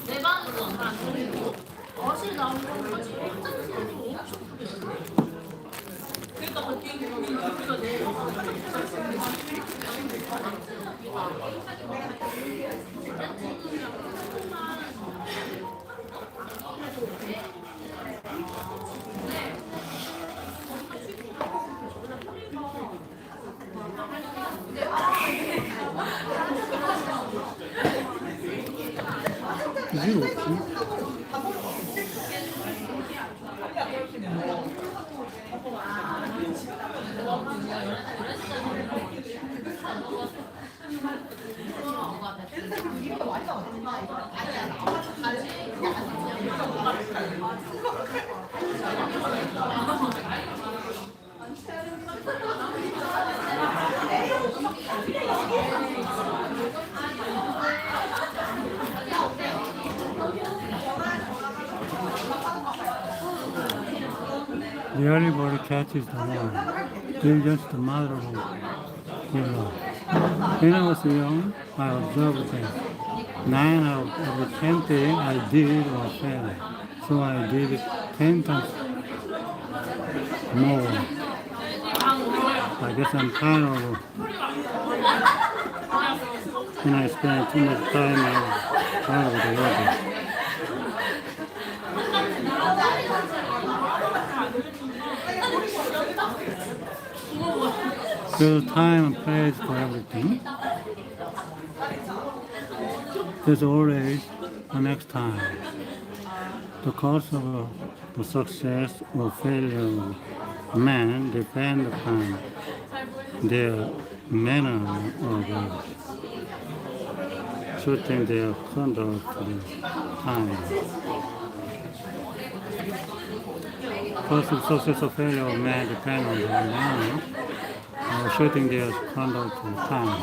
내 방은 안 들리고 거실 나오는 거지. 화장실이 그러니까 내 이게 없지? The early bird catches the worm. They're just the mother of yellow. When I was young, I observed that 9 out of the 20 I did or failed. So I did it 10 times more. I guess I'm kind of, when I spend too much time out of the water. There's time and place for everything. There's always a next time. The course of the success or failure of man depends upon their manner of suiting their conduct to the time. Course of success or failure of man depends on their manner shooting their conduct to time.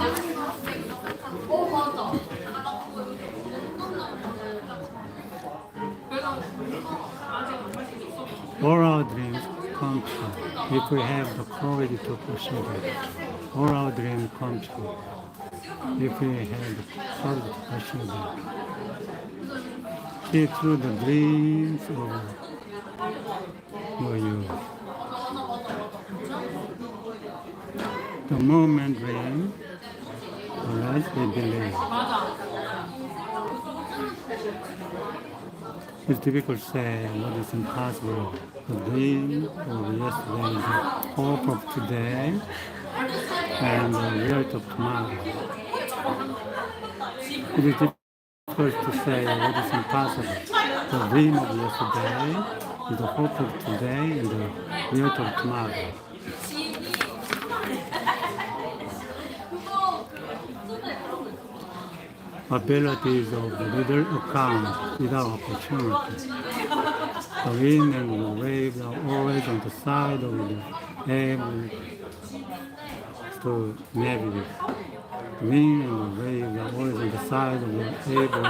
All our dreams come true if we have the courage to pursue them. All our dreams come true if we have the courage to pursue them. See through the dreams of your youth. The moment dream, or else we believe. It's difficult to say what is impossible. The dream of yesterday is the hope of today and the reality of tomorrow. It is difficult to say what is impossible. The dream of yesterday is the hope of today and the reality of tomorrow. Abilities of the little account without opportunity. The wind and the waves are always on the side of the able to navigate. The wind and the waves are always on the side of the able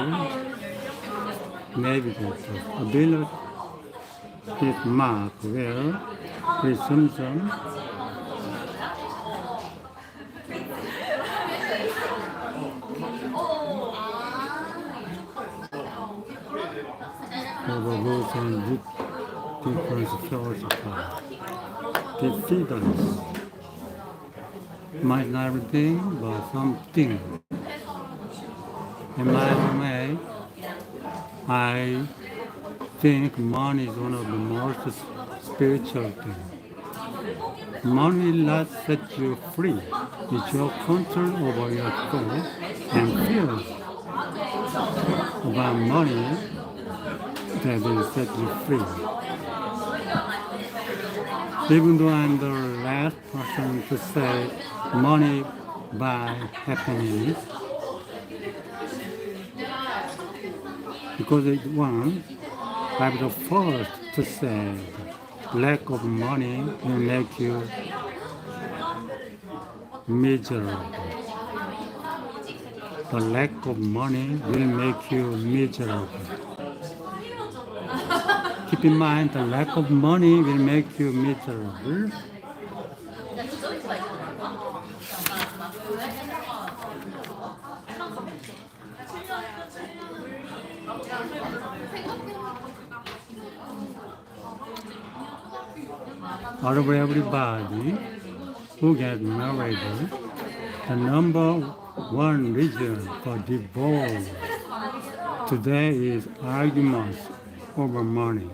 navigators. Ability is marked where presumption of the rules and different skills apart. Diffidence. Might not everything, but something. In my way, I think money is one of the most spiritual things. Money will not set you free. It's your control over your thoughts and feelings about money that will set you free. Even though I'm the last person to say money buy happiness, because it's one, I'm the first to say lack of money will make you miserable. The lack of money will make you miserable. Keep in mind, the lack of money will make you miserable. Out of everybody who get married, the number one reason for divorce today is arguments over money.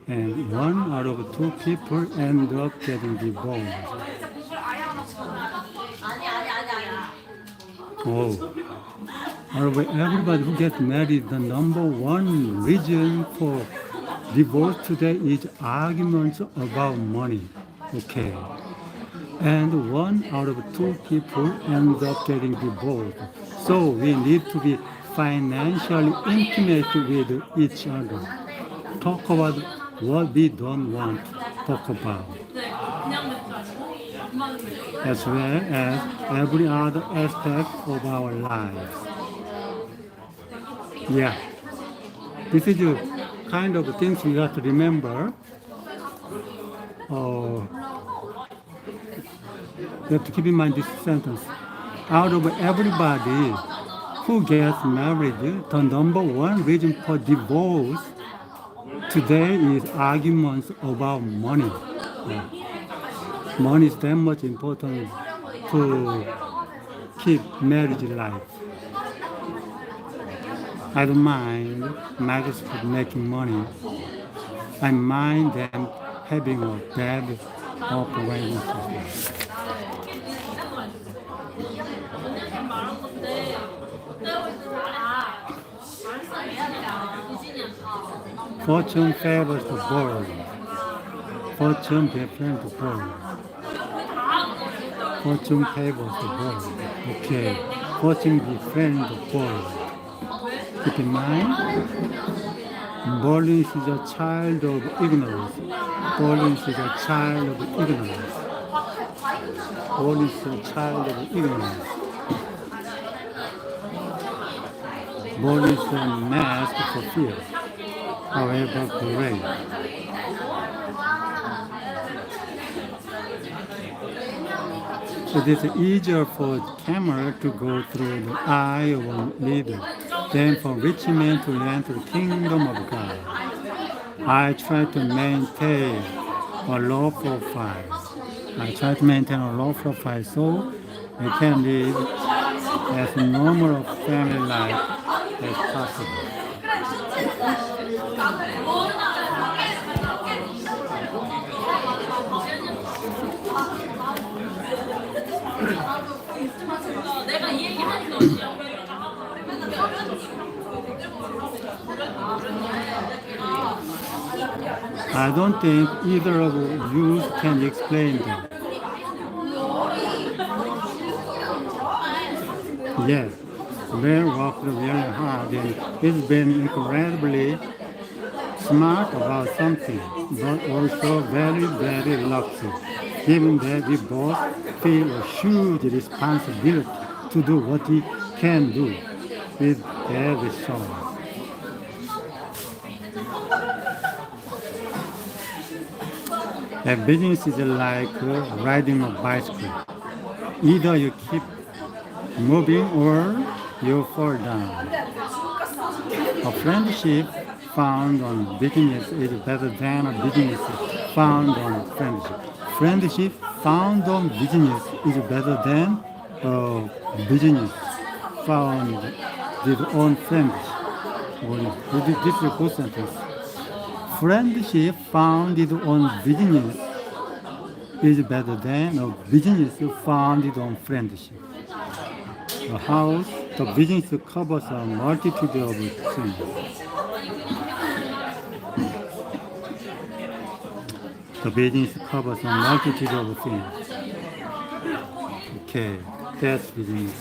And 1 out of 2 people end up getting divorced. Oh, out of everybody who gets married, the number one reason for divorce today is arguments about money. Okay. And 1 out of 2 people end up getting divorced. So we need to be financially intimate with each other. Talk about what we don't want to talk about, as well as every other aspect of our lives. Yeah, this is the kind of things we have to remember. You have to keep in mind this sentence. Out of everybody who gets married, the number one reason for divorce today is arguments about money. Yeah. Money is that much important to keep marriage life. I don't mind Microsoft making money. I mind them having a bad operating system. Fortune favors the bold. Fortune befriends the bold. Fortune favors the bold. Okay. Fortune befriends the bold. Keep in mind, boldness is a child of ignorance. Boldness is a child of ignorance. Boldness is a child of ignorance. Boldness is a mask for fear. However great. It is easier for a camel to go through the eye of a needle than for rich men to enter the kingdom of God. I try to maintain a low profile. So I can live as normal a family life as possible. I don't think either of you can explain them. Yes, Bear worked really hard and he's been incredibly smart about something, but also very, very lucky, given that we both feel a huge responsibility to do what we can do with every soul. A business is like riding a bicycle. Either you keep moving or you fall down. A friendship found on business is better than a business found on friendship. Friendship found on business is better than a business found on friendship. This is a good sentence. Friendship founded on business is better than a business founded on friendship. A house, the business covers a multitude of things. The business covers a multitude of things. Okay, that's business.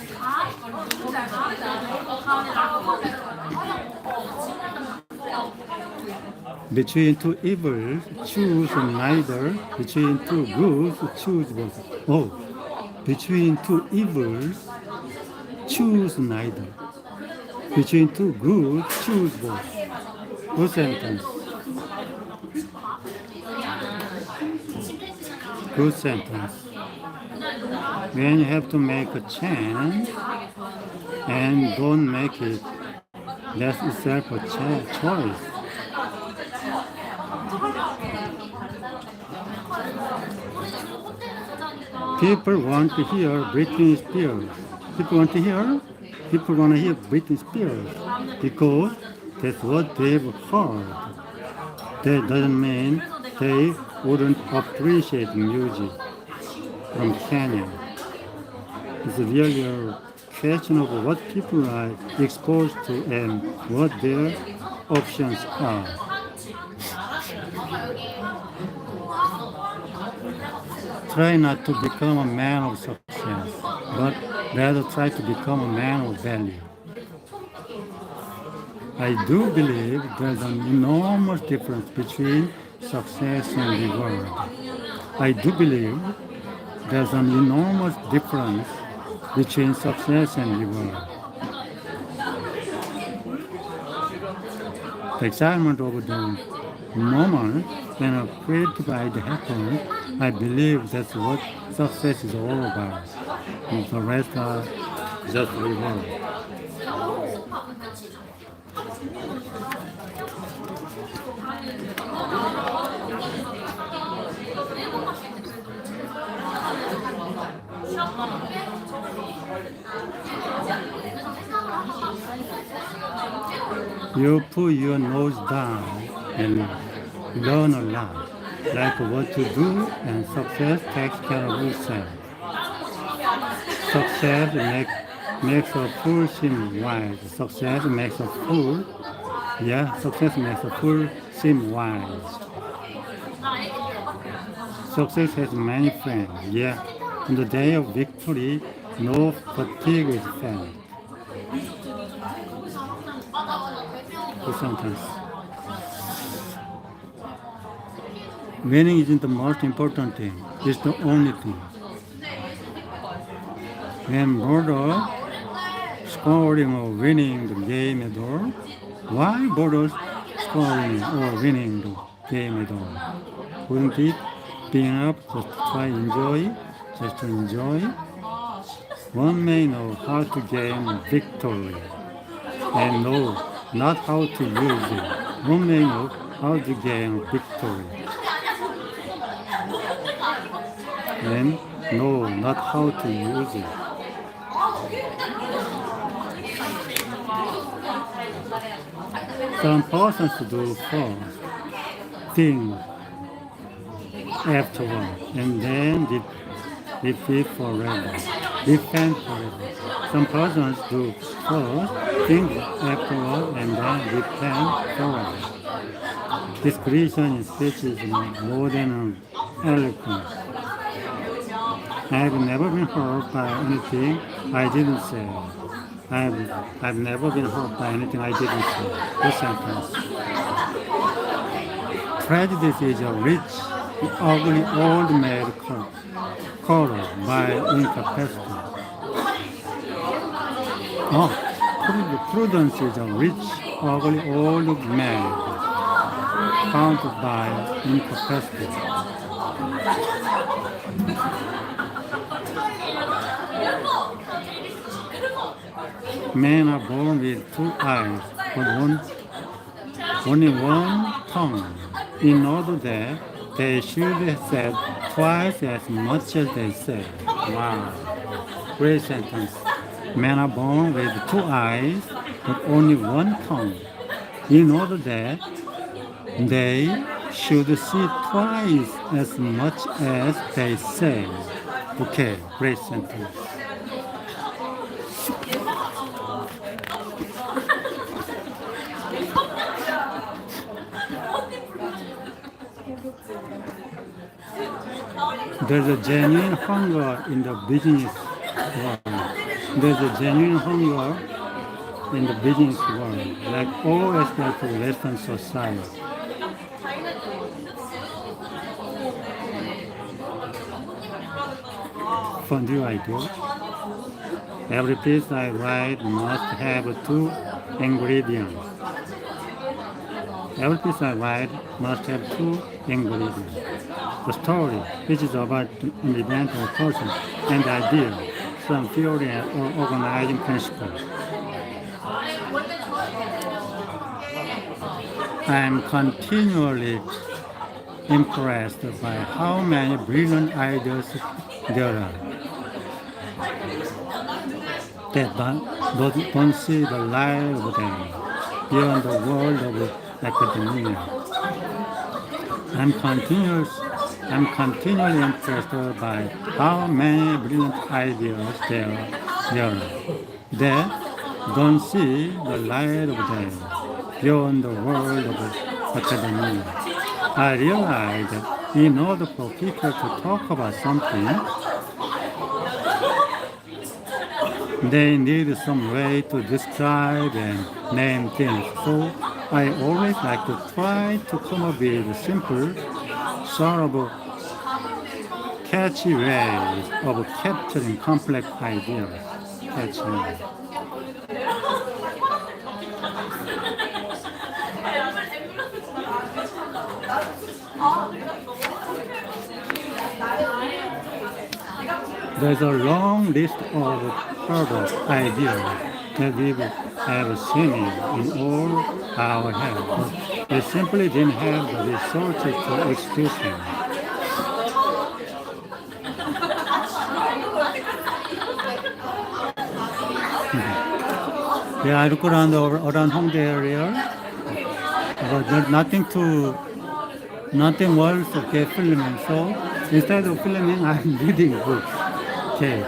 Between two evils, choose neither. Between two goods, choose both. Oh, between two evils, choose neither. Between two goods, choose both. Good sentence. Good sentence. When you have to make a change and don't make it, that's itself a choice. People want to hear Britney Spears. People want to hear Britney Spears because that's what they've heard. That doesn't mean they wouldn't appreciate music from Kenya. It's really a question of what people are exposed to and what their options are. Try not to become a man of success, but rather try to become a man of value. I do believe there's an enormous difference between success and reward. I do believe there's an enormous difference between success and reward. The excitement of the moment when a creative idea happens, I believe that's what success is all about. And the rest are just reward. You put your nose down and learn a lot, like what to do, and success takes care of itself. Success makes a fool seem wise. Success makes a fool seem wise. Success has many friends. Yeah, on the day of victory, no fatigue is felt. Good sentence. Winning isn't the most important thing. It's the only thing. When bother scoring or winning the game at all, why bother scoring or winning the game at all? Wouldn't it be enough just to try just to enjoy? One may know how to gain victory and know not how to use it. One may know how to gain victory and know not how to use it. Some persons do first, think afterward, and then defend forever. Some persons do first, think afterward, and then defend forever. Discretion in speech is more than eloquence. I've never been hurt by anything I didn't say. I've never been hurt by anything I didn't say. Good sentence. Prejudice is a rich, ugly old maid covered by incapacity. Prudence is a rich, ugly old maid counted by incapacity. Men are born with two eyes, but only one tongue, in order that they should have said twice as much as they said. Wow, great sentence. Men are born with two eyes, but only one tongue, in order that they should see twice as much as they say. Okay, great sentence. There's a genuine hunger in the business world. There's a genuine hunger in the business world, like all aspects of Western society. Fondue I do. Every piece I write must have two ingredients. Every piece I write must have two ingredients. The story, which is about an event or person, and the idea, some theory or organizing principle. I am continually impressed by how many brilliant ideas there are that don't see the light of day beyond the world of academia. I'm continually impressed by how many brilliant ideas there are that don't see the light of day beyond the world of academia. I realize that in order for people to talk about something, they need some way to describe and name things. So I always like to try to come up with simple, sort of catchy ways of capturing complex ideas. Catchy ways. There's a long list of product ideas that we have seen in all our heads, but we simply didn't have the resources to execute them. Yeah, I look around Hongdae area, but there's nothing worth of filming. So instead of filming, I'm reading books. Okay.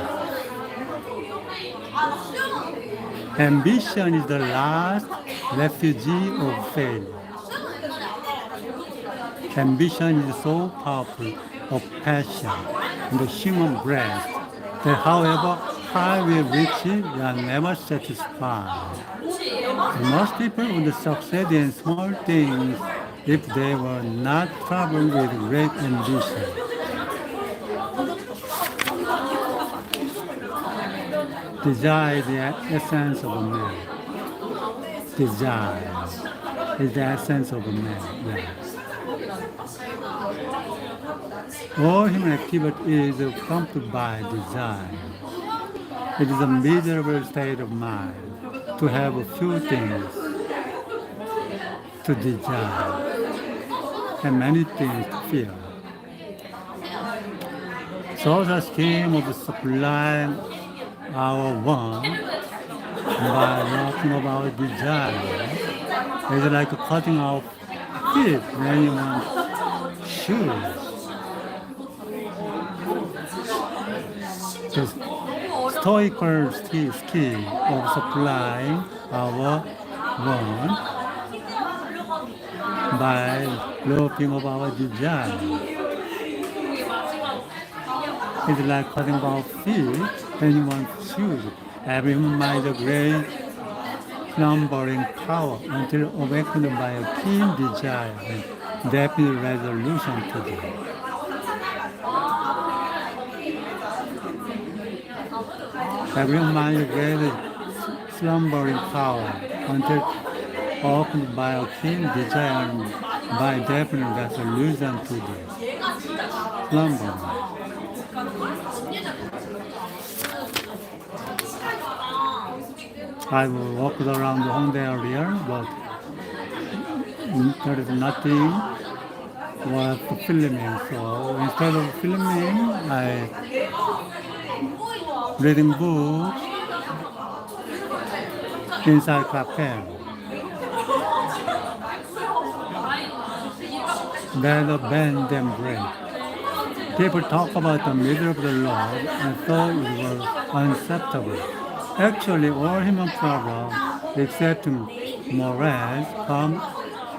Ambition is the last refugee of failure. Ambition is so powerful of passion in the human breast that however high we reach, we are never satisfied. Most people would succeed in small things if they were not troubled with great ambition. Desire is the essence of a man. Desire is the essence of a man. Yes. All human activity is prompted by desire. It is a miserable state of mind to have a few things to desire and many things to fear. Social scheme of supplying our want by talking about desire is like cutting off feet when you want shoes. The stoical skill of supplying our want by looking of our desire is like cutting off feet when you want shoes. Every human mind is a great slumbering power until awakened by a keen desire and definite resolution to do. Every human mind is a great slumbering power until opened by a keen desire and by definite resolution to do. Slumbering. I've walked around the Hongdae area, but there is nothing worth filming. So instead of filming, I reading books inside cafe. Rather bend than break. People talk about the middle of the road and thought it was unacceptable. Actually, all human problems, except morals, come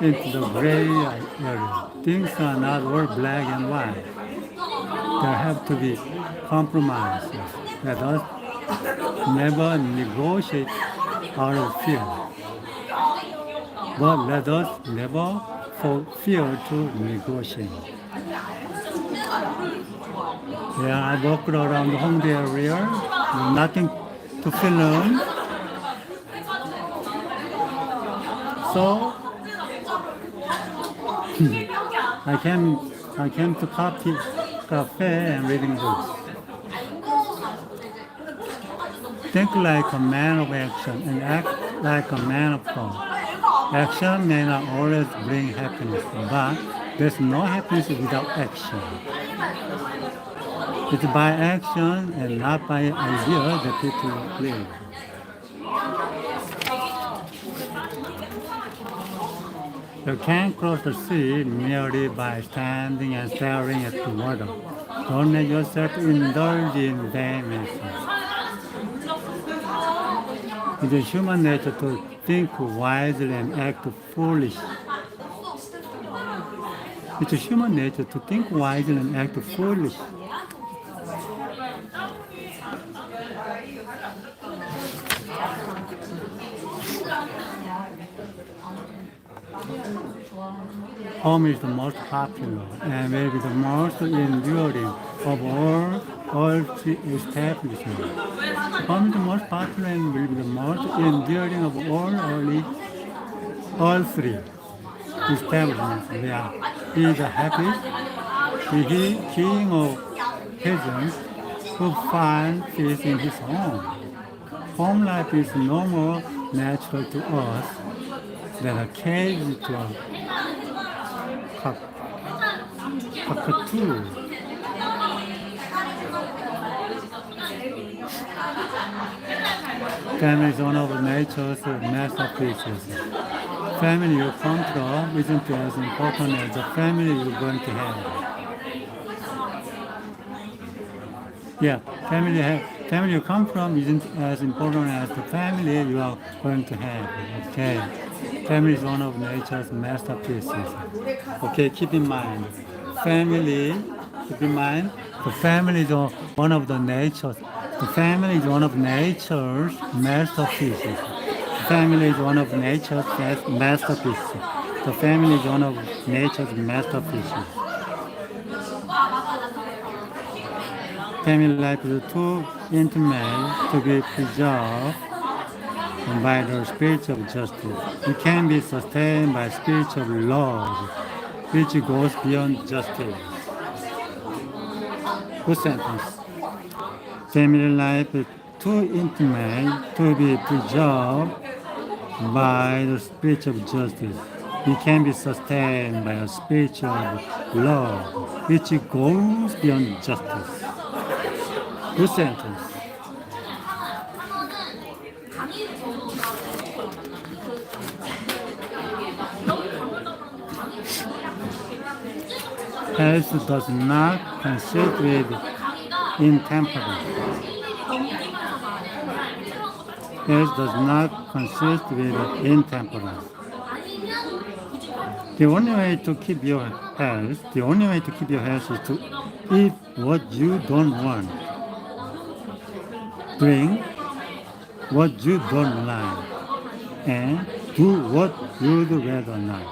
into the gray area. Things are not all black and white. There have to be compromises. Let us never negotiate out of fear. But let us never for fear to negotiate. Yeah, I walked around the Hongdae area, nothing to film. So I came to cafe and reading books. Think like a man of action and act like a man of thought. Action may not always bring happiness, but there's no happiness without action. It's by action and not by idea that people live. You can't cross the sea merely by standing and staring at the water. Don't let yourself indulge in vain. It is human nature to think wisely and act foolish. It's human nature to think wisely and act foolish. Home is the most popular and will be the most enduring of all establishments. Home is the most popular and will be the most enduring of all three establishments. He is the happiest, the king of peasants who find peace in his home. Home life is no more natural to us than a cage to a cockatoo. Family is one of nature's masterpieces. Family you come from isn't as important as the family you're going to have. Yeah, family you come from isn't as important as the family you are going to have. Okay. Family is one of nature's masterpieces. Okay, keep in mind. Keep in mind, the family is one of nature's masterpieces. The family is one of nature's masterpieces. The family is one of nature's masterpieces. Family life is too intimate to be preserved by the spirit of justice. It can be sustained by spiritual love, which goes beyond justice. Good sentence. Family life is too intimate to be preserved by the spirit of justice. It can be sustained by a spiritual love, which goes beyond justice. Good sentence. Health does not consist with intemperance. Health does not consist with intemperance. The only way to keep your health is to eat what you don't want. Drink what you don't like. And do what you'd rather not.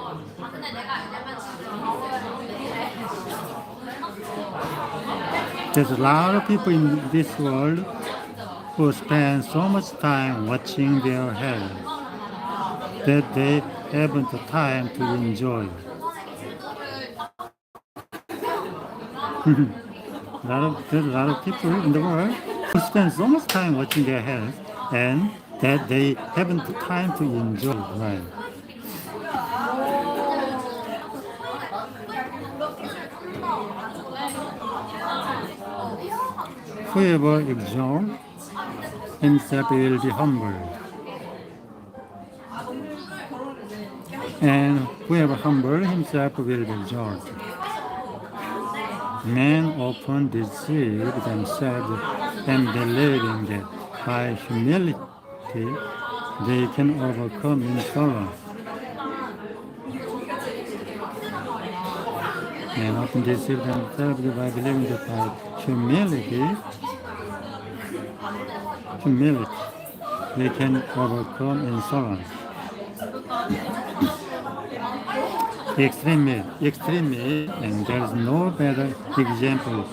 There's a lot of people in this world who spend so much time watching their health that they haven't the time to enjoy. There's a lot of people in the world who spend so much time watching their health and that they haven't the time to enjoy life. Whoever exalts himself will be humbled, and whoever humbles himself will be exalted. Men often deceive themselves and believing that by humility they can overcome insolence. Men often deceive themselves by believing that by humility they can overcome insolence. Extremely, and there is no better example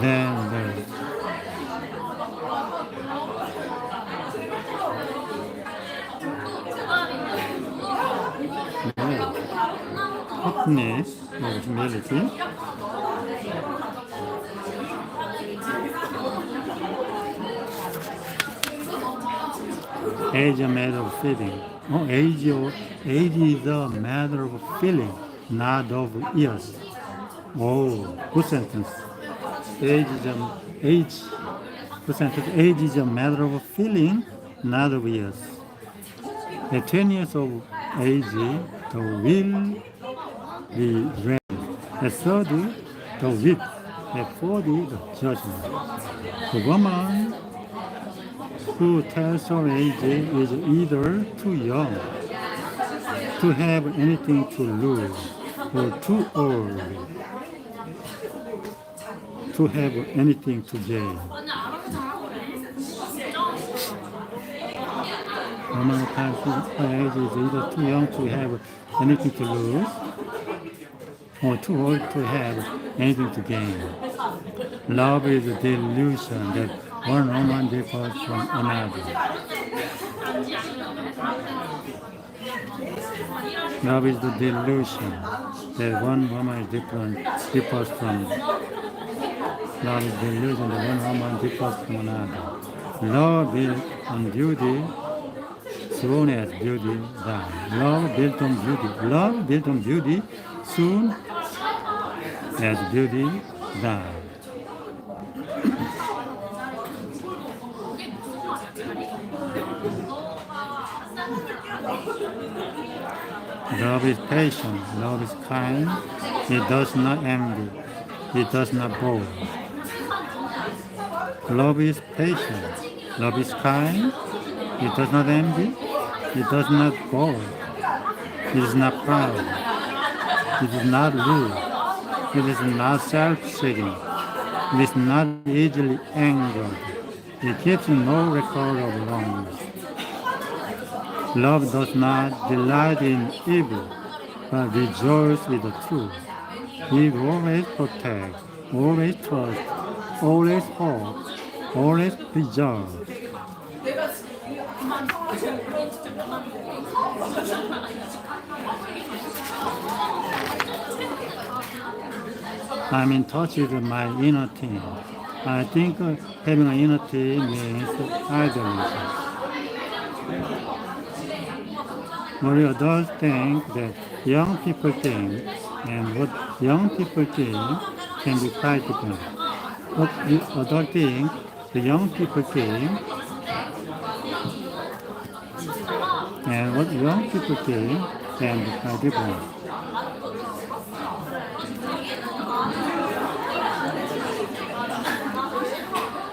than the toughness of humility. Age a matter of feeling. Age is a matter of feeling, not of years. Good sentence. Good sentence. Age is a matter of feeling, not of years. At 10 years of age, the will be ready. At 30, the wit. At 40, the judgment. The woman who tells her age is either too young to have anything to lose or too old to have anything to gain. Woman who tells her age is either too young to have anything to lose or too old to have anything to gain. Love is a delusion that one woman differs from another. Love is the delusion that one woman differs from. Love is the delusion that one woman differs from another. Love built on beauty, soon as beauty dies. Love built on beauty. Love built on beauty, soon as beauty dies. Love is patient, love is kind, it does not envy, it does not boast. Love is patient, love is kind, it does not envy, it does not boast. It is not proud, it is not rude, it is not self-seeking, it is not easily angered, it keeps no record of wrongs. Love does not delight in evil, but rejoices with the truth. It always protects, always trusts, always hopes, always preserves. I'm in touch with my inner team. I think having an inner team means idealism. What adults think that young people think and what young people think can be quite different. What the adults think, the young people think, and what young people think can be quite different.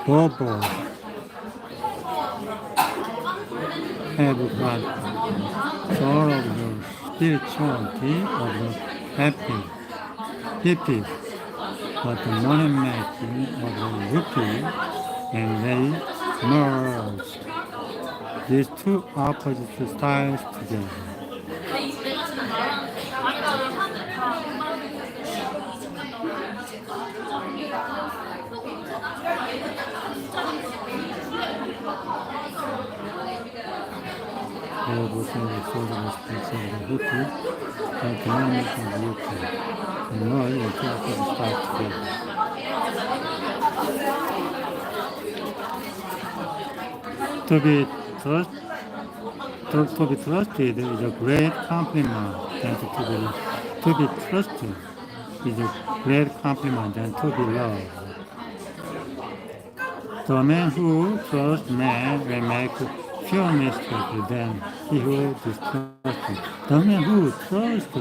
Bobo have got all of the spirituality of the hippies, but the money making of the hippie, and they merged these two opposite styles together. Renovation is social responsibility and economic and UK. The more you talk to start together. To be trusted is a great compliment, and to be trusted is a great compliment and to be loved. The man who trusts man will make fewer mistakes than he who distrusts him. The man who trusts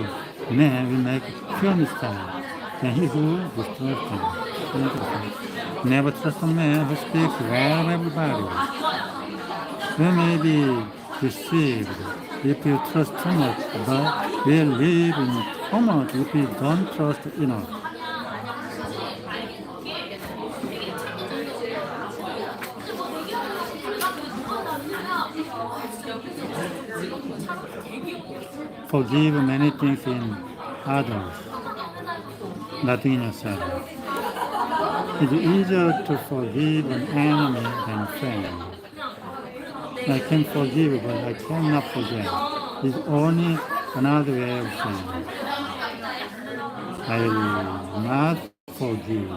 man will make fewer mistakes than he who distrusts him. Never trust a man who speaks well of everybody. You may be deceived if you trust too much, but will live in torment if you don't trust enough. Forgive many things in others, nothing in yourself. It's easier to forgive an enemy than a friend. I can forgive, but I cannot forget. It's only another way of saying I will not forgive.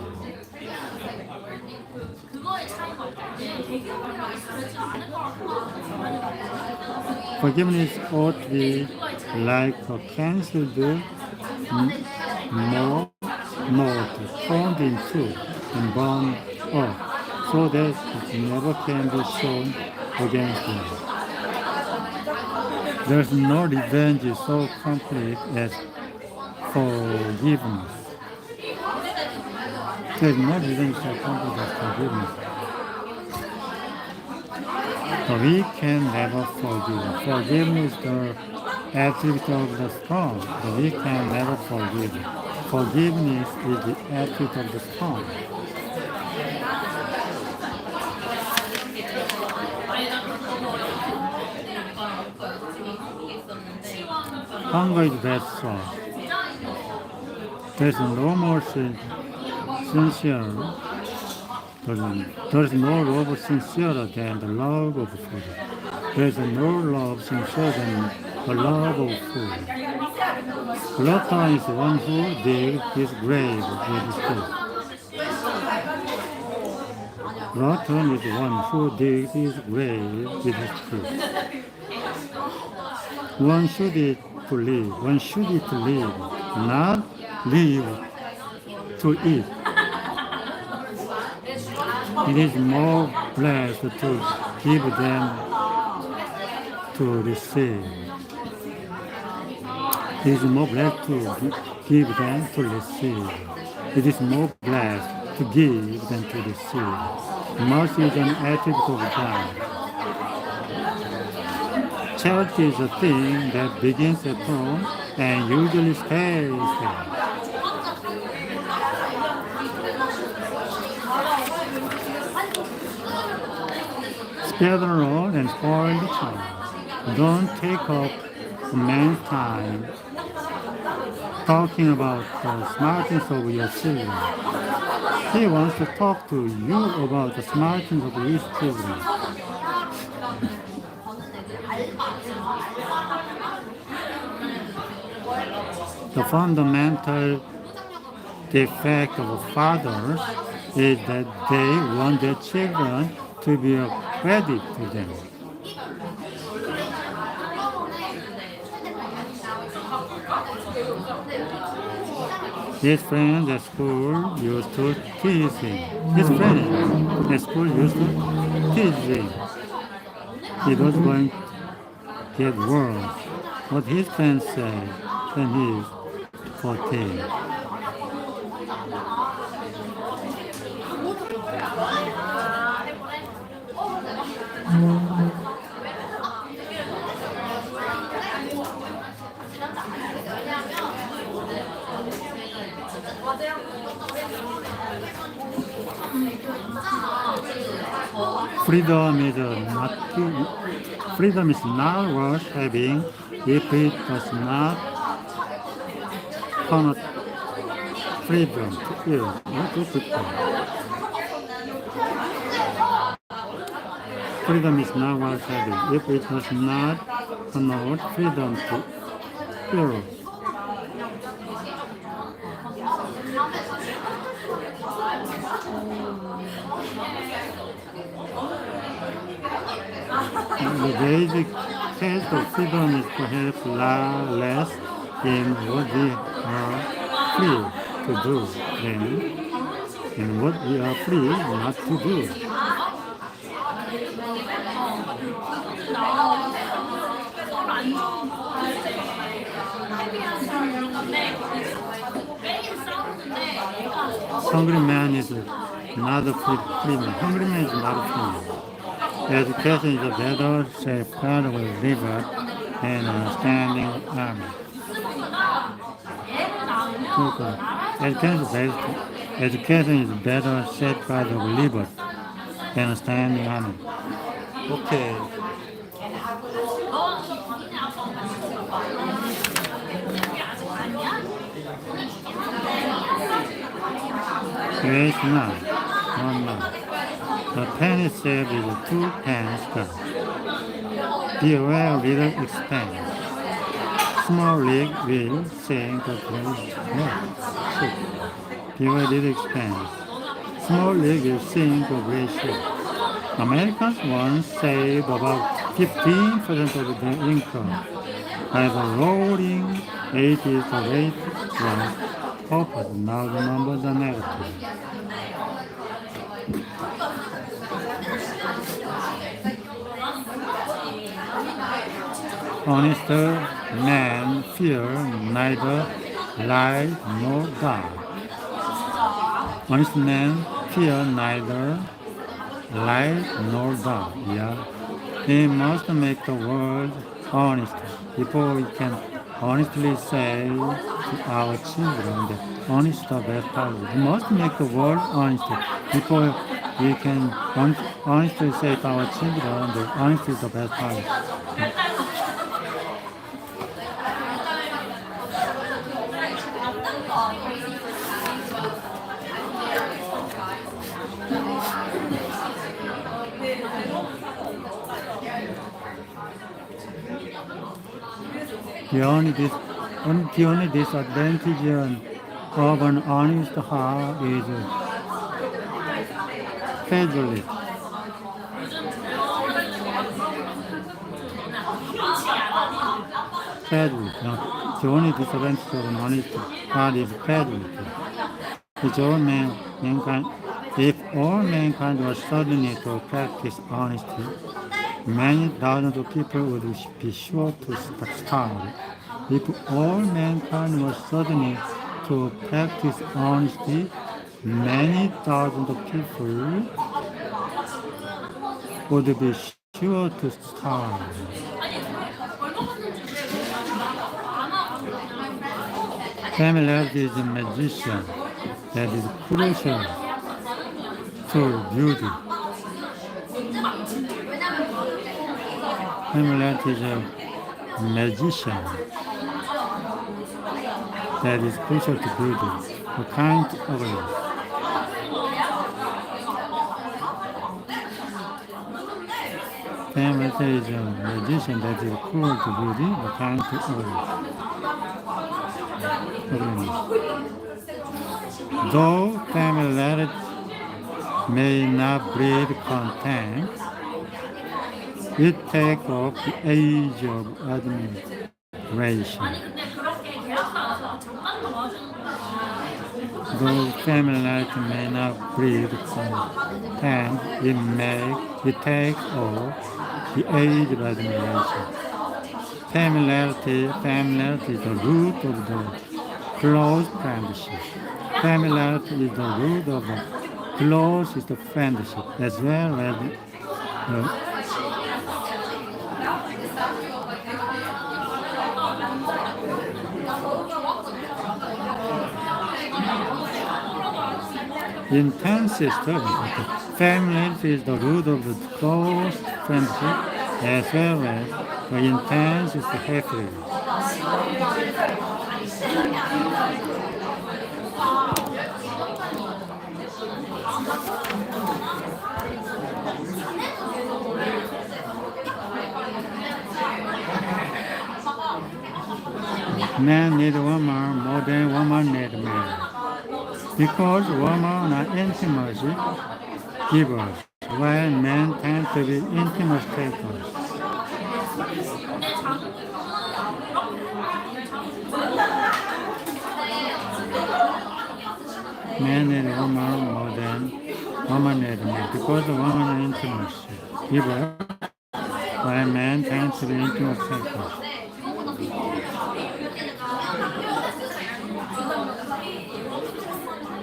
Forgiveness ought to be like a canceled mold turned in two and burned up so that it never can be shown against them. There's no revenge so complete as forgiveness. There's no revenge so complete as forgiveness. But we can never forgive. Forgiveness is the attribute of the strong, but we can never forgive. Forgiveness is the attribute of the strong. Hunger is that source. There's no more sincere. There's no love sincerer than the love of food. There's no love sincerer than the love of food. Glutton is one who digs his grave with his teeth. Glutton is one who digs his grave with his teeth. One should eat to live. One should eat to live, not live to eat. It is more blessed to give than to receive. It is more blessed to give than to receive. It is more blessed to give than to receive. Mercy is an attribute of God. Charity is a thing that begins at home and usually stays there. Spare the rod and spoil the child. Don't take up a man's time talking about the smartness of your children. He wants to talk to you about the smartness of his children. The fundamental defect of fathers is that they want their children to be a credit to them. His friends at school used to tease him. His friends at school used to tease him. It was going to get worse. What his friends said when he's 14. Freedom is not worth having if it does not connote freedom to ill or to people. Freedom is not worth having if it does not connote freedom to ill. The basic test of freedom is perhaps less in what we are free. to do then, and what we are free not to do. Hungry man is not a free man. Hungry man is not a free man. Education is a better safeguard of a river than a standing army. 그러니까 education is better safeguard of river than a standing army. 오케이. 그랬구나. 맞나. The penny saved is 2 pence. Be aware little expense. Small league will sink a great ship. Be aware little expense. Small league will sink a great ship. Americans once saved about 15% of their income. By the roaring 80s, the rate was upward. Now the numbers are negative. Honest men fear neither light nor dark. Honest men fear neither light nor dark. Yeah. We must make the world honest before we can honestly say to our children that honest is the best policy. We must make the world honest before we can honestly say to our children that honesty is the best policy. The only disadvantage of an honest heart is faithfulness. The only disadvantage of an honest heart is faithfulness. If all mankind was suddenly to practice honesty, many thousands of people would be sure to starve. If all mankind was suddenly to practice honesty, many thousands of people would be sure to starve. Familiarity is a magician that is crucial to beauty. Familiarity is a magician that is crucial to beauty, a kind of ugliness. Familiarity is a magician that is cruel to beauty, a kind of ugliness. Though familiarity may not breed contempt, it takes up the age of admiration. Though familiarity may not breed contempt, it takes up the age of admiration. Familiarity is the root of the close friendship. Familiarity is the root of the closest friendship, as well as intensest study. Familiarity is the root of the close friendship, as well as the intensest hatred. Men need woman more than woman need men. Because women are intimacy givers, while men tend to be intimacy takers. man need woman more than woman need man because the woman is intimacy. Giver, while man tends to be intimate seeker.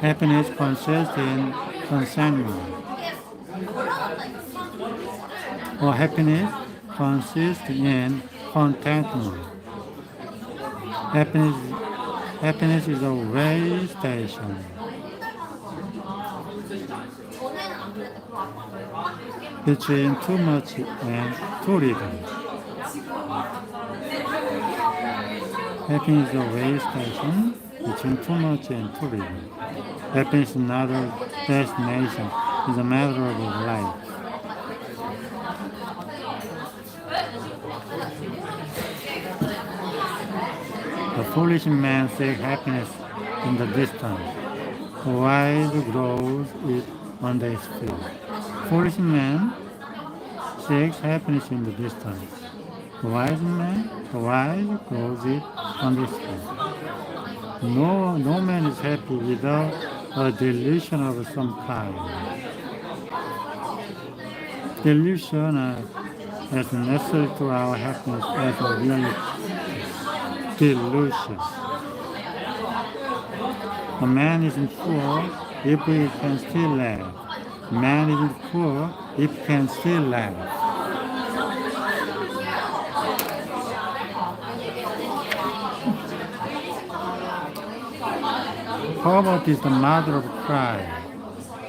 Happiness consists in contentment. Or happiness consists in contentment. Happiness, happiness is a way station. Between too much and too little. Happiness is a way station between too much and too little. Happiness is not a destination, it's a matter of life. The foolish man seeks happiness in the distance. The wise grows it on his feet. Foolish man seeks happiness in the distance. The wise grows it on his feet. No man is happy without a delusion of some kind. Delusion is necessary to our happiness as a reality. Delusion. A man isn't poor if he can still laugh. A man isn't poor if he can still laugh. Poverty is the mother of crime.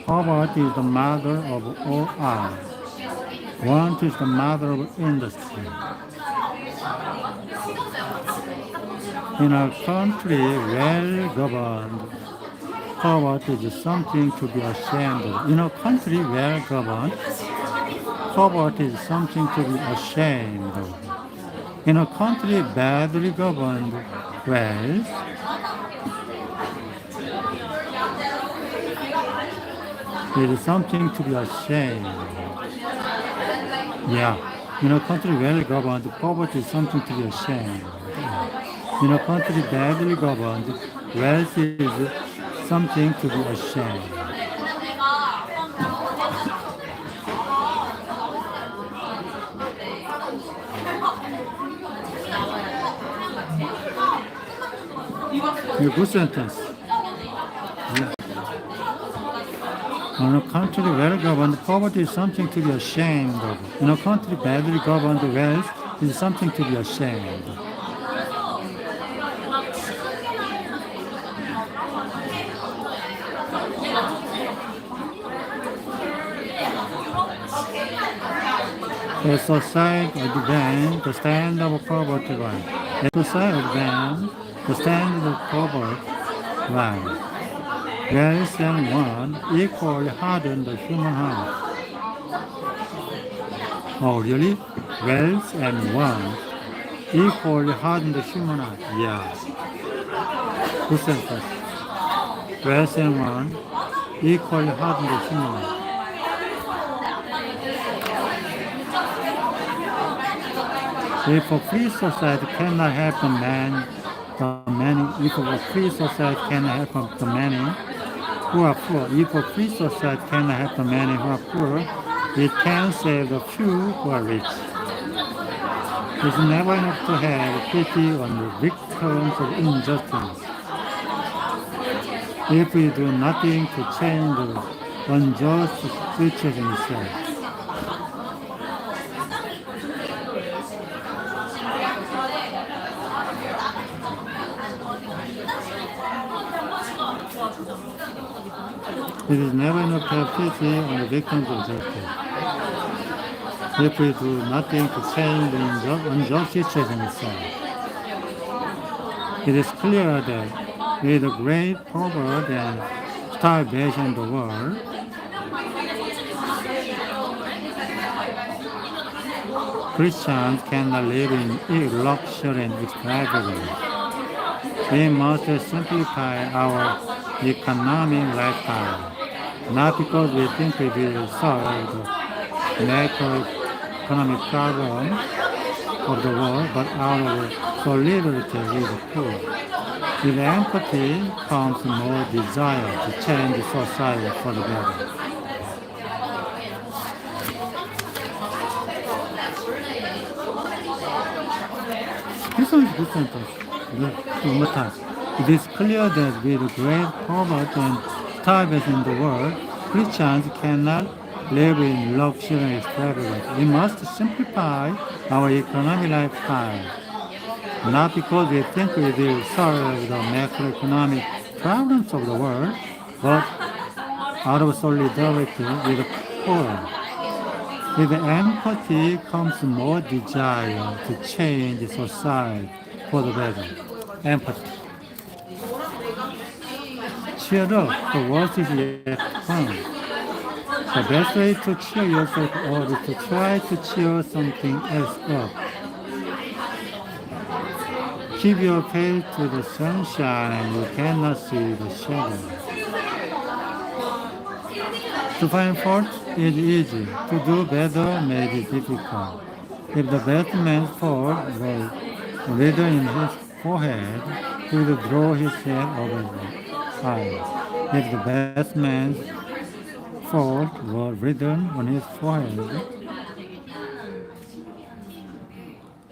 Poverty is the mother of all art. Want is the mother of industry. In a country well governed, poverty is something to be ashamed of. In a country well governed, poverty is something to be ashamed of. In a country badly governed, wealth it is something to be ashamed of. Yeah, in a country well governed, poverty is something to be ashamed of. In a country badly governed, wealth is something to be ashamed of. A good sentence. Yeah. In a country well governed, poverty is something to be ashamed of. In a country badly governed, wealth is something to be ashamed of. As society advances, the stand of poverty rise. As society advances, the stand of poverty rise. Wealth and want equally harden the human heart. Oh, really? Wealth and want equally harden the human heart. Yeah. Good sentence. Wealth and want equally harden the human heart. If a free society cannot help the many, if a free society cannot help the many who are poor, if a free society cannot help the many who are poor, it can save the few who are rich. It's never enough to have pity on the victims of injustice. If we do nothing to change the unjust situation itself, it is never enough to have pity on the victims of justice. If we do nothing to change the unjust situation itself, it is clear that with the great poverty and starvation in the world, Christians cannot live in luxury and extravagance. We must simplify our economic lifestyle, not because we think we will solve the macroeconomic problem of the world, but out of solidarity with the poor. With empathy comes more desire to change society for the better. This one is different. One more time. It is clear that with great poverty and starvation in the world, Christians cannot live in luxury and extravagance. We must simplify our economic lifestyle, not because we think we will solve the macroeconomic problems of the world, but out of solidarity with the poor. With empathy comes more desire to change society for the better. Empathy. Cheer up, the worst is yet to come. The best way to cheer yourself up is to try to cheer something else up. Keep your face to the sunshine and you cannot see the shadow. To find fault is easy. To do better may be difficult. If the best man's fault was written in his forehead, he would draw his head over his eyes. If the best man's fault was written on his forehead,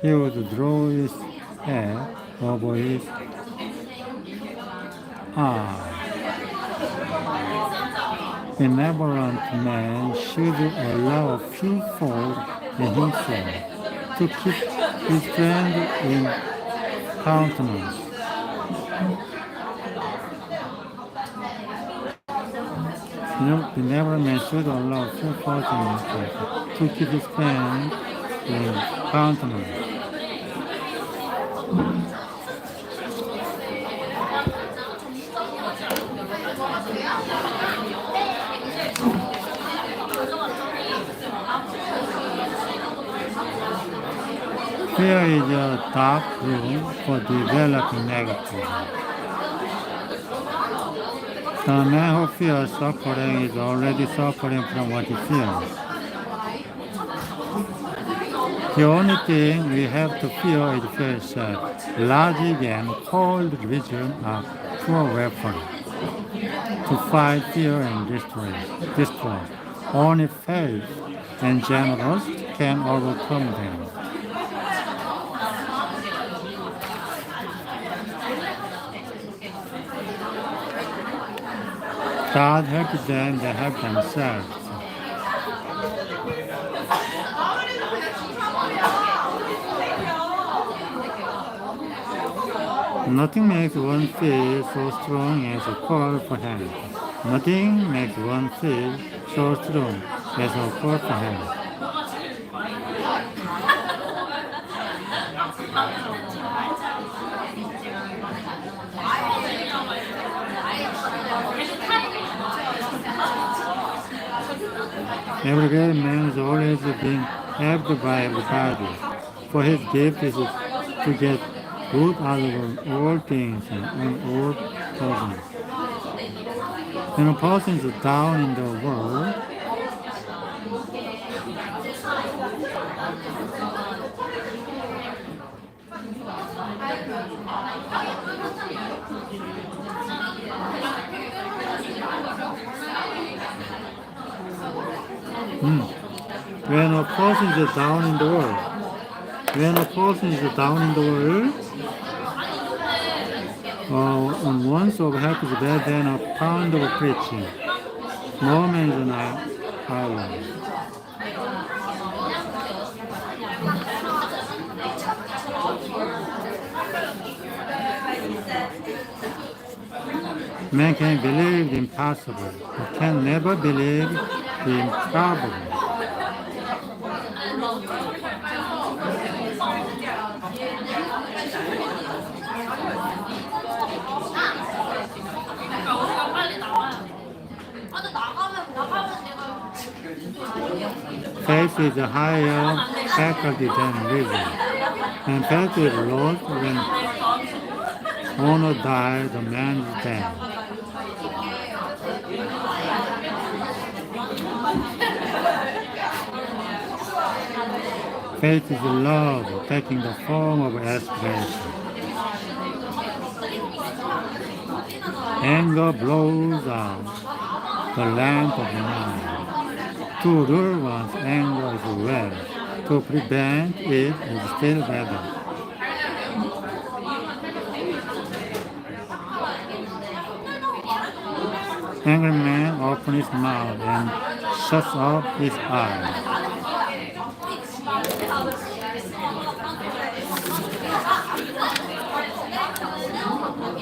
he would draw his head over his eyes. A benevolent man should allow a few faults in himself to keep his friend in countenance. Benevolent man should allow a few faults in himself to keep his friend in countenance. Fear is a dark room for developing negative. The man who fears suffering is already suffering from what he fears. The only thing we have to fear is fear itself. Logic and cold reason are poor weapons to fight fear and destroy. Only faith and generosity can overcome them. God helps them to help themselves. Nothing makes one feel so strong as a call for help. Nothing makes one feel so strong as a call for help. Every great man has always been helped by everybody, for his gift is to get good out of all things and all persons. When a person is down in the world, when a person is down in the world, an ounce of help is better than a pound of preaching. No man is an island. Man can believe the impossible, but can never believe the improbable. Faith is a higher faculty than reason, and faith is lost when honor dies, the man is dead. Faith is love taking the form of aspiration. Anger blows out the lamp of mind. To rule one's anger is well. To prevent it is still better. Angry man opens his mouth and shuts up his eyes.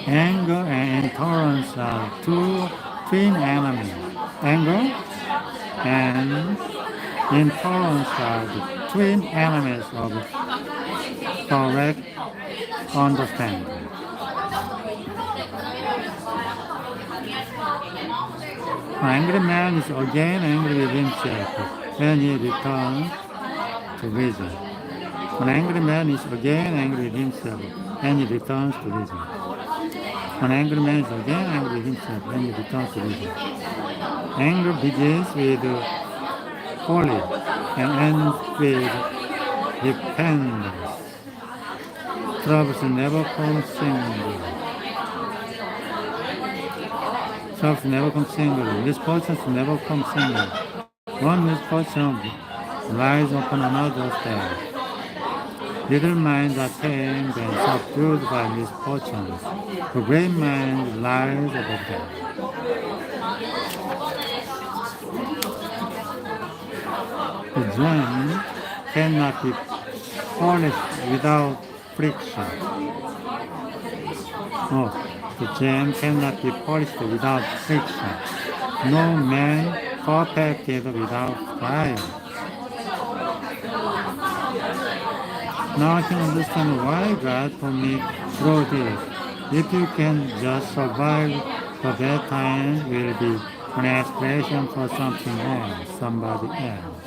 Anger and intolerance are two twin enemies. Anger and intolerance are the twin enemies of correct understanding. An angry man is again angry with himself when he returns to reason. An angry man is again angry with himself when he returns to reason. An angry man is again angry with himself when he returns to reason. Anger begins with folly and ends with repentance. Troubles never come singly. Troubles never come singly. Misfortunes never come singly. One misfortune lies upon another's head. Little minds are tamed and subdued by misfortunes. The great mind lies above them. The gem cannot be polished without friction. Oh, the gem cannot be polished without friction. No man perfected without fire. Now I can understand why God put me through this. If you can just survive the bad times, will be an aspiration for something else, somebody else.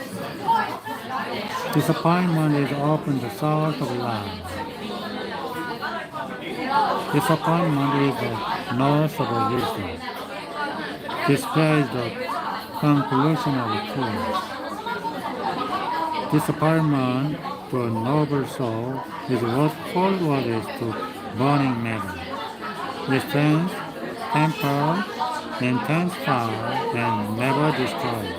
Disappointment is often the source of life. Disappointment is the nurse of wisdom. Despair is the conclusion of truth. Disappointment to a noble soul is what forward is to burning metal. Restraints, temper, intense fire, and never destroyed.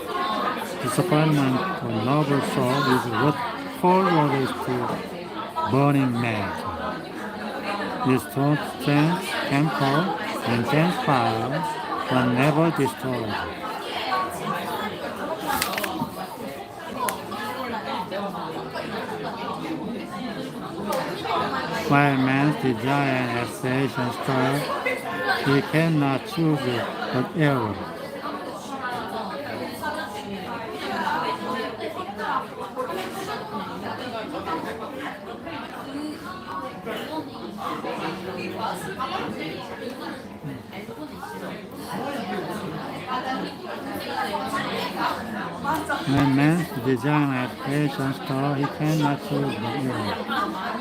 Disappointment to a noble soul is what forward is to burning metal. Restraint, strength, temper, intense fire, but never destroyed. While man's desire and aspiration stir, he cannot choose but error. When man's desire and aspiration stir, he cannot choose but error.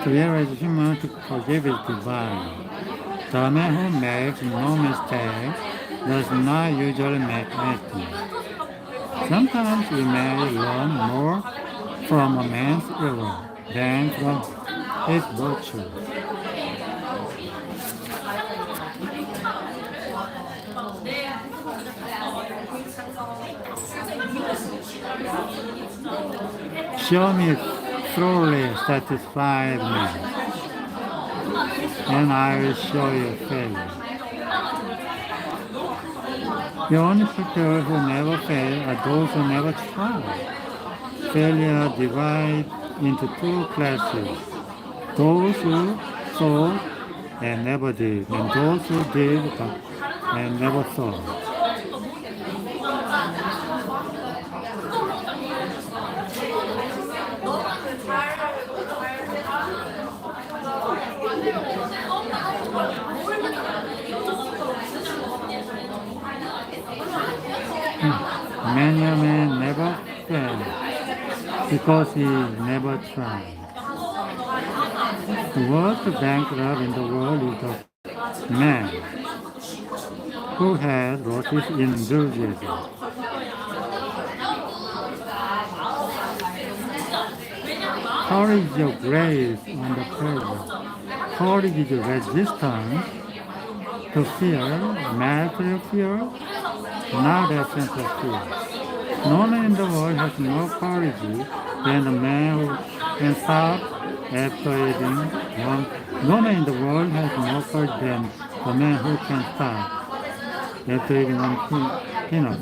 To err is human, to forgive is divine. The man who makes no mistake does not usually make mistakes. Sometimes we may learn more from a man's error than from his virtue. Show me thoroughly satisfied man, and I will show you failure. The only people who never fail are those who never try. Failure divides into two classes: those who thought and never did, and those who did but and never thought. Many a man never fails because he never tried. The worst bankrupt in the world is the man who has lost his enthusiasm. Courage is your grace under pressure. Courage is your resistance to fear, material fear, not that sense of fear. No man in the world has more courage than the man who can stop after eating one. No man in the world has more courage than the man who can stop after eating one peanut.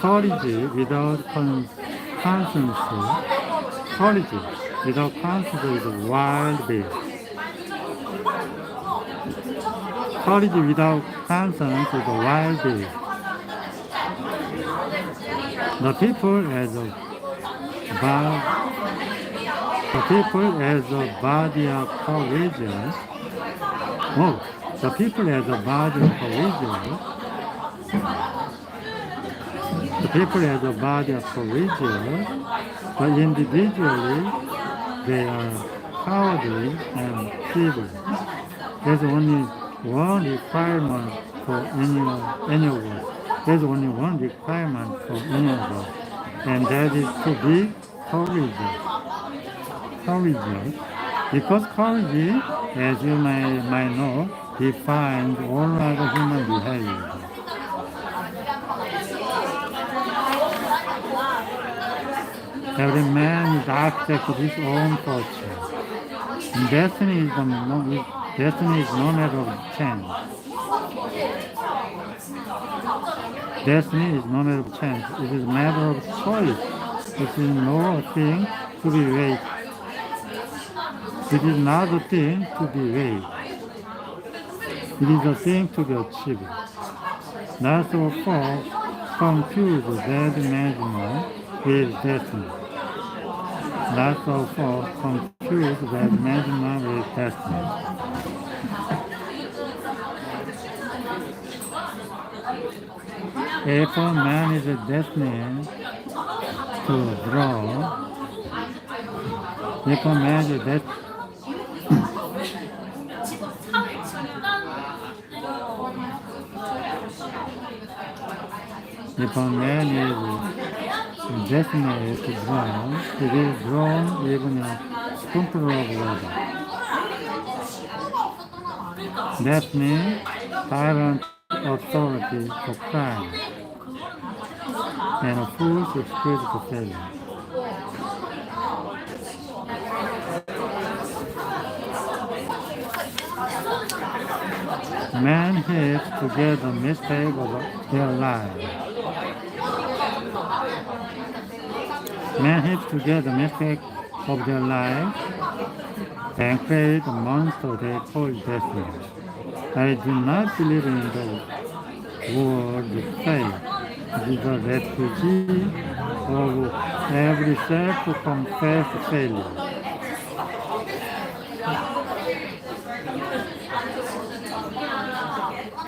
Courage without conscience, courage without conscience is a wild beast. Courage without conscience is a wild beast. The people as a body of courageous. Oh, the people as a body of courageous. The people as a body of courageous, but individually they are cowardly and feeble. There's only one requirement for any of us. There's only one requirement for any of us, and that is to be courageous. Courageous. Because courage, as you might know, defines all other human behavior. Every man is architect of his own fortune. Destiny is no matter of chance. Destiny is no matter of chance. It is a matter of choice. It is no thing to be weighed. It is not a thing to be weighed. It is a thing to be achieved. Not so far confuse that imagination with destiny. Not so far confuse that imagination with destiny. If a man is destined to draw, if a man is destined if a man is destined to drown, he will drown even in a spoonful of water. Destiny, tyrant authority for crime, and a fool's excuse to failure. Man hates to get the mistake of their life. Man hates to get the mistake of their life and create a monster they call destiny. I do not believe in the word faith. It is a refugee of every self-confessed failure.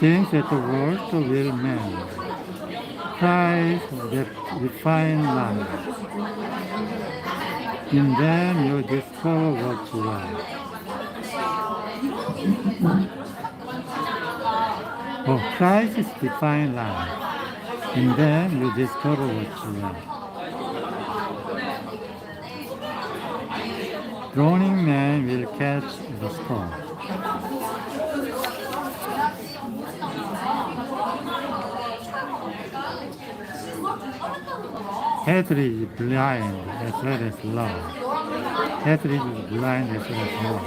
Things that the world will man. Christ that define life. In them you discover what you are. Oh, Christ is define life. In them you discover what you are. Drowning man will catch the storm. Hatred is blind as well as love. Hatred is blind as well as love.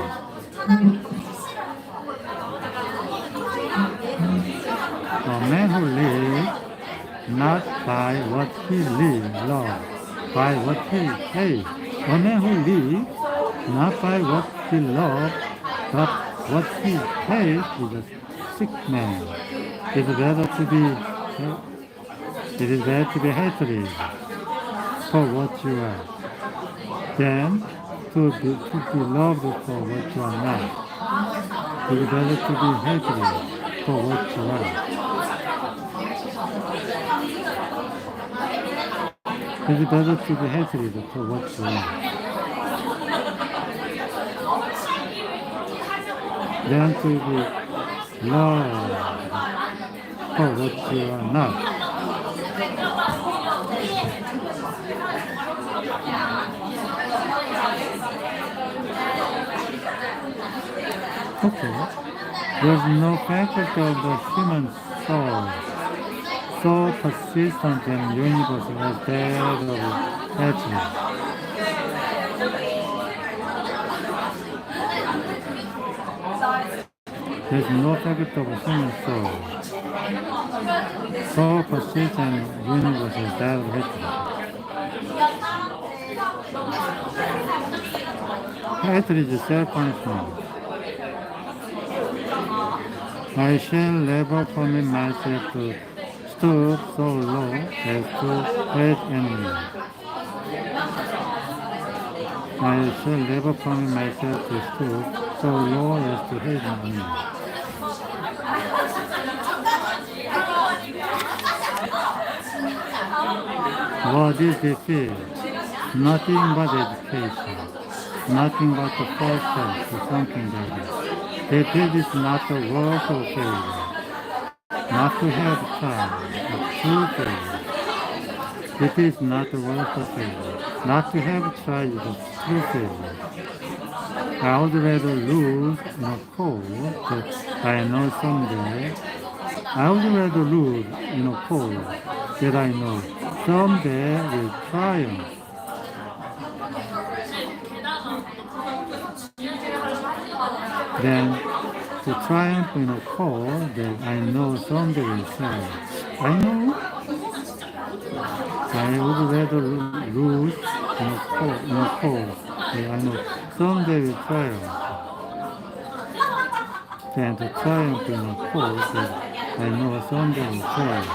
A man who lives not by what he loves, by what he hates. A man who lives not by what he loves, but what he hates is a sick man. It is better to be hatred for what you are than to be loved for what you are not. It is better to be hated for what you are. It is better to be hated for what you are than to be loved for what you are not. Okay. There's no faculty of the human soul so persistent and universal as that of hatred. There's no faculty of human soul so persistent and universal as that of hatred. Hatred is self-punishment. I shall never permit myself to stoop so low as to hate enemy. I shall never permit myself to stoop so low as to hate enemy. What is defeat? Nothing but education. Nothing but the first step to something better. Defeat is not the work of failure. Not to have tried, but true failure. Defeat is not the work of failure. Not to have tried, but true failure. I would rather lose in a cause that I know someday. I would rather lose in a cause that I know someday will triumph. Then to triumph in a cause that I know someday will fail. I know I would rather lose in a cause that I know someday will triumph than to triumph in a cause that I know someday will fail.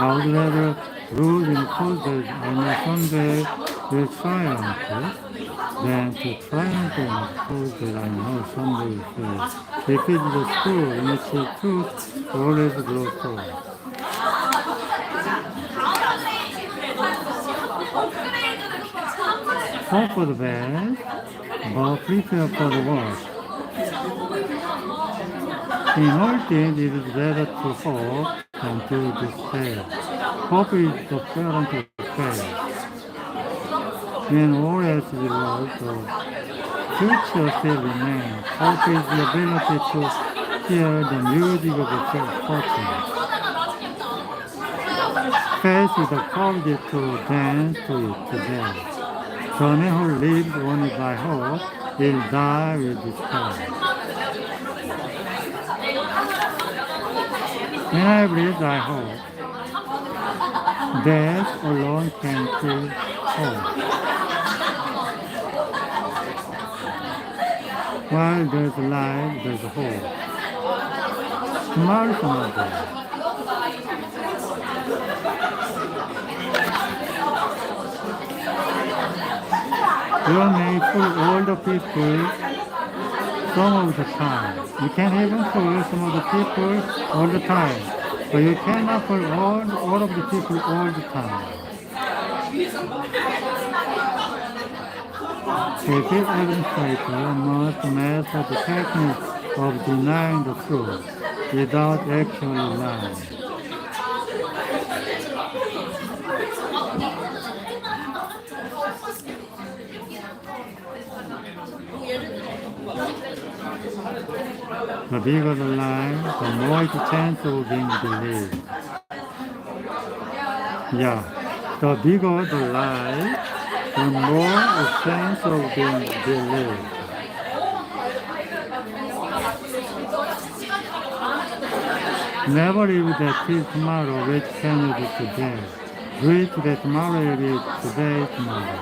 I would rather lose in a cause that I know someday will triumph than to triumph in a cause that I know someday will fail. If it is a school in which the truth always grows forward. Hope for the best, but prepare for the worst. In all things, it is better to hope than to despair. Hope is the parent of faith. When all else is lost, the future still remains. Hope is the ability to hear the music of the fortune. Faith is the courage to dance to it today. The man who lives only by hope will die with despair. When I breathe, I hope. Death alone can kill hope. While there's life, there's hope. Tomorrow is another day. You may fool all the people some of the time. You can even fool some of the people all the time. But you cannot fool all of the people all the time. A good administrator must master the technique of denying the truth without actually lying. The bigger the lie, the more the chance of being believed. Yeah, the bigger the lie, the more the chance of being believed. Never live that till tomorrow, which can you do today? Do it that tomorrow will be today, tomorrow.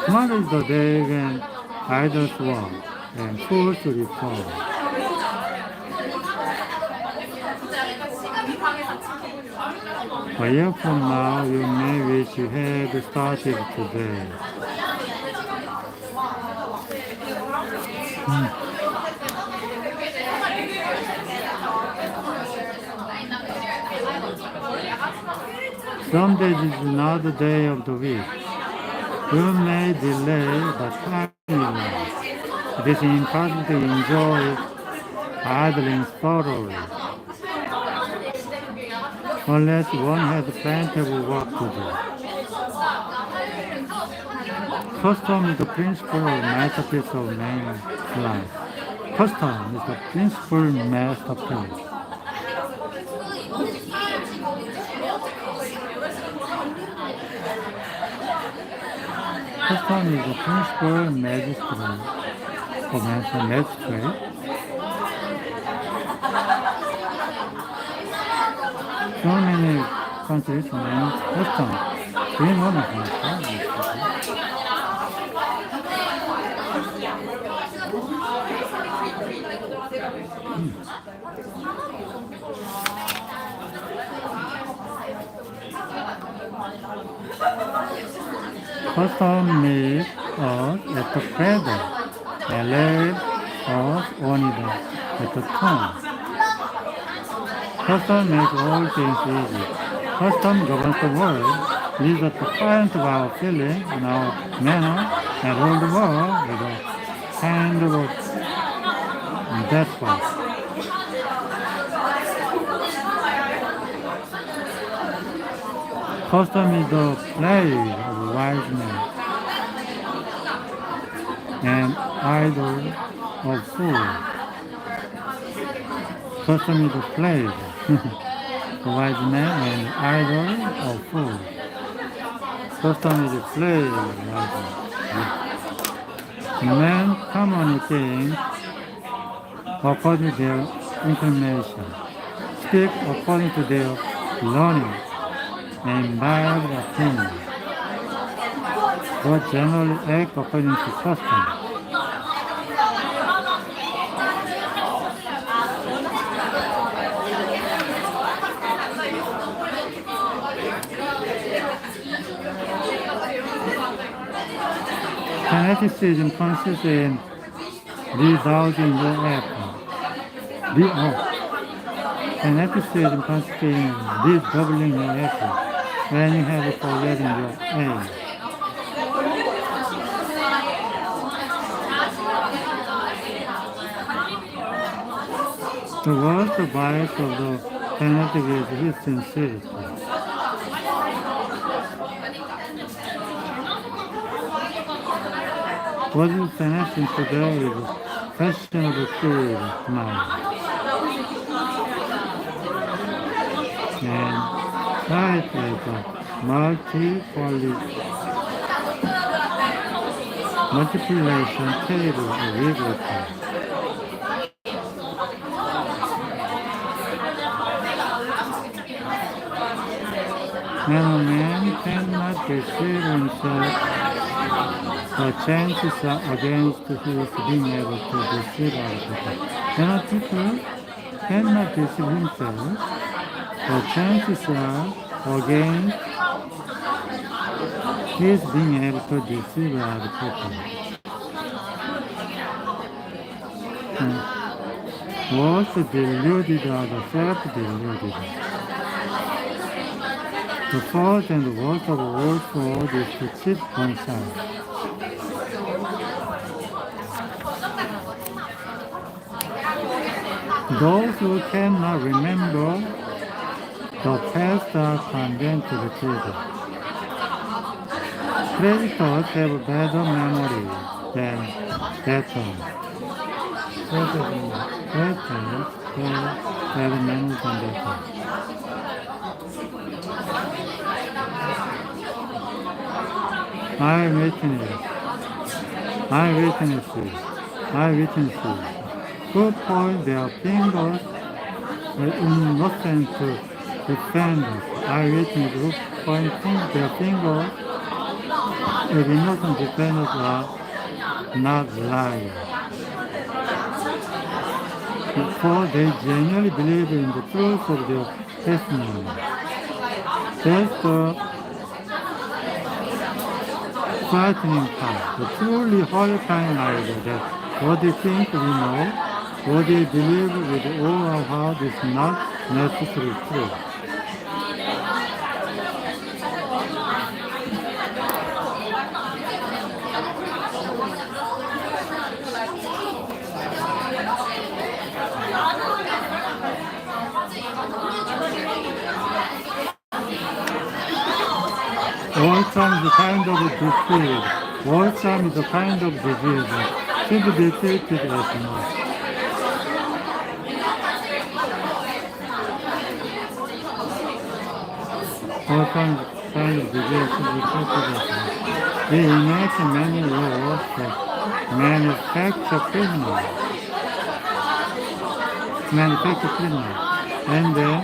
Tomorrow is the day when idols walk and fools reform. A year from now, you may wish you had started today. Some days is not the day of the week. You may delay, but time is long. It is important to enjoy idling thoroughly, unless one has plenty of work to do. Custom is the principal masterpiece of man's life. Custom is the principal masterpiece. Custom is the principal magistrate or magistrate. So many countries name custom. Do you know the custom? Custom made us at the feather and laid us on it at the tongue. Custom makes all things easy. Custom governs the world, leads at the current of our feeling and our manner, and all the world with a kind of despot. Custom is the play of wise men and idol of fools. Custom is the play the wise man and idol of fools. Custom is the play of wise men. Men communicate according to their inclination, speak according to their learning, and mild opinion, but generally act according to custom. Fanaticism consists in redoubting your effort. Fanaticism consists in redoubling your effort when you have forgotten your aim. The worst bias of the fanatic is his sincerity. What is fanatic today is fashionable food mind. And sight is a multiplication table of rigor. When a man cannot deceive himself, the chances are against his being able to deceive other people. When a people cannot deceive himself, the chances are against his being able to deceive other people. Worst deluded are the self-deluded. The first and the worst of all fraud is to cheat oneself. Those who cannot remember the past are condemned to the future. Creditors have better memory than debtors. Creditors have better memory than debtors. Eyewitnesses who point their fingers at innocent defenders. Eyewitnesses who point their fingers at innocent defenders are not liars. For they genuinely believe in the truth of their testimony. That's the frightening part, the truly horrifying idea that what they think we know, what they believe with all our heart is not necessarily true. Walsam is a kind of disease. Walsam is a kind of disease. Should be treated as much. Walsam is a kind of disease should be treated as much. They enact many laws that manufacture criminals, and then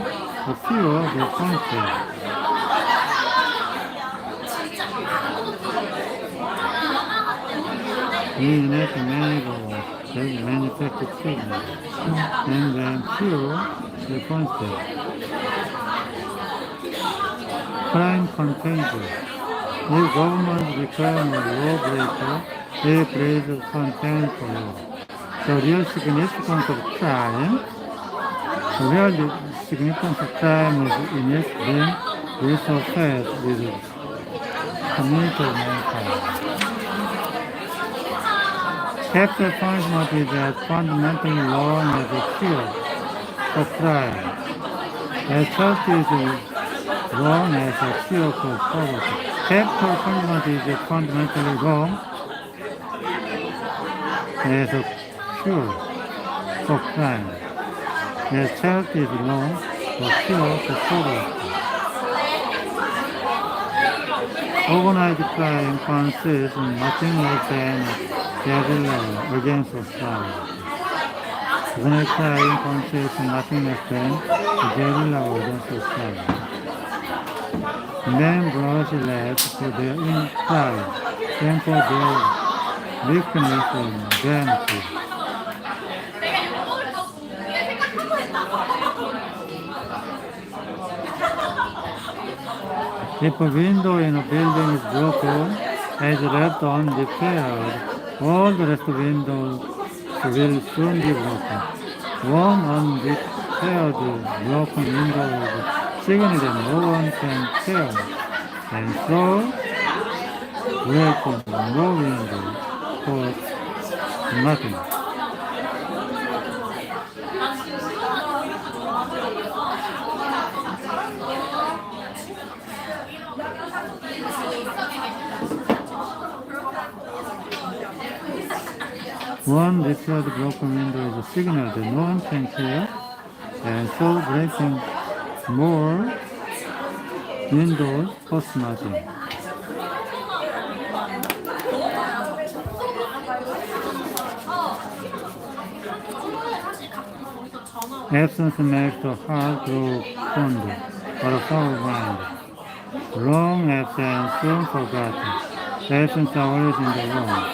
a few of the country. We enact many laws that manufacture criminals, and then few the country. Crime contagion. If government become a lawbreaker, they place contempt for law. The real significance of crime, is in its being resurfaced with the community of mankind. Capital punishment is as fundamentally wrong as a cure for crime, as justice is wrong as a cure for poverty. Capital punishment is fundamentally wrong as a cure for crime, as charity is wrong for cure for poverty. Organized crime consists in nothing less than guerrilla against society. Organized crime consists in nothing less than guerrilla against society. Men blush less for their own pride than for their weakness and vanity. If a window in a building is broken and is left unrepaired, all the rest of the windows will soon be broken. One unrepaired broken window is signal that no one can tell, and so breaking no window costs nothing. One repaired broken window is a signal that no one can hear, and so breaking more windows costs nothing. Absence makes the heart grow fond or a foul mind. Long absence soon forgotten. The absence are always in the wrong.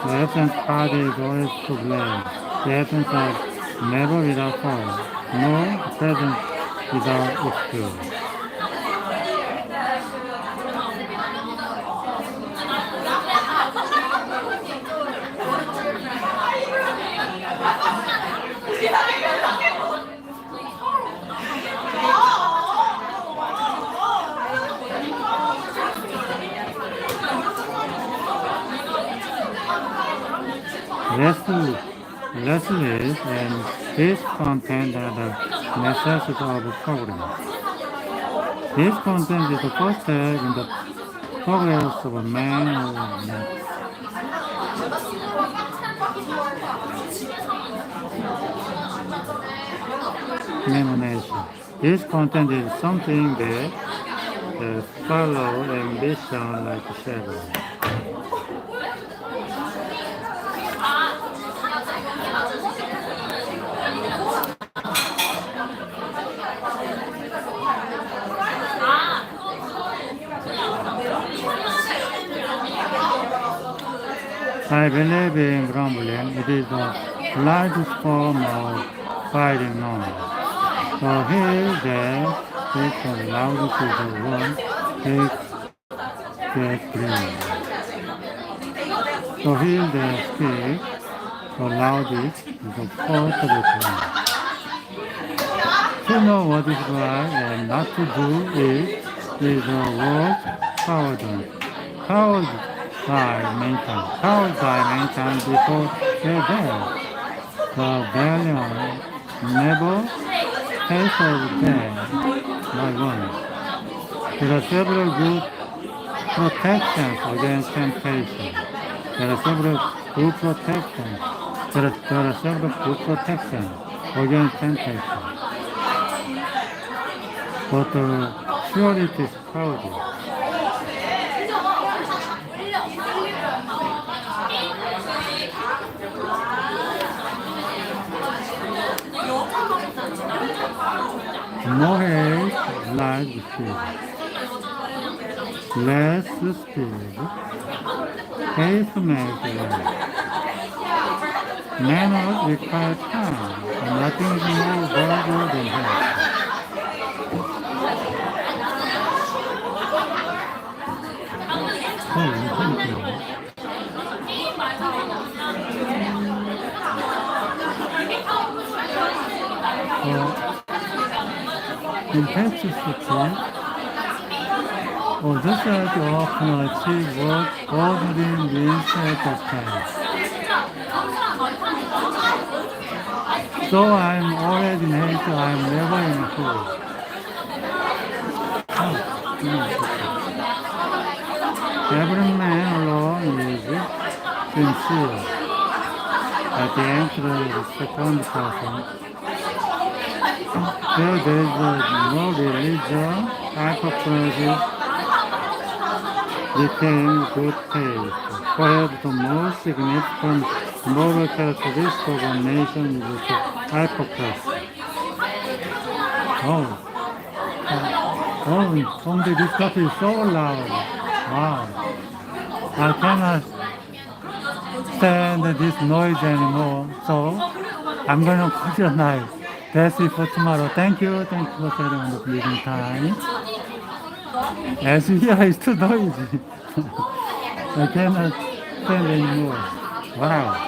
The absent party is always to blame. The absence of never without fault, nor the present without excuse. Restless and discontent are the necessity of progress. Discontent is the first step in the progress of a man or woman. Renovation. Discontent is something that follows ambition like a shadow. I believe in grumbling. It is the largest form of fighting known. So here, there, takes the loudest is the one, takes that green. So here, there, speak, the loudest is the first of the one. To know what is right and not to do it is the worst cowardice. Cowards die many times before they're dead. The valiant never taste of death by one. There are several good protections against temptation. There are several good protections. There are several good protections against temptation. But sure it is cloudy. No hate, like speed. Less speed. Pace makes life. Manners require time, and nothing is more valuable than health. Oh, in Texas City, others often achieve what ordinary means at the time. So I'm already in hate, I'm never in a hole. Every man alone is sincere. At the end of the second person, there is no religion, hypocrisy, retain good taste. Perhaps the most significant moral characteristic of a nation is hypocrisy. Oh, Hongdae, this coffee is so loud. Wow. I cannot stand this noise anymore, so I'm going to put your knife. That's it for tomorrow. Thank you for sharing on the bleeding time. As you hear, it's too noisy. I cannot stand anymore. Wow.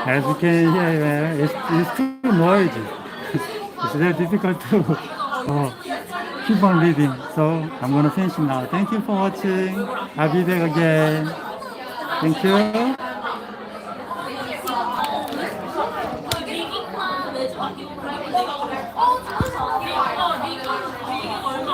As you can hear, it's too noisy. It's very difficult to keep on reading. So I'm going to finish now. Thank you for watching. I'll be back again. Thank you.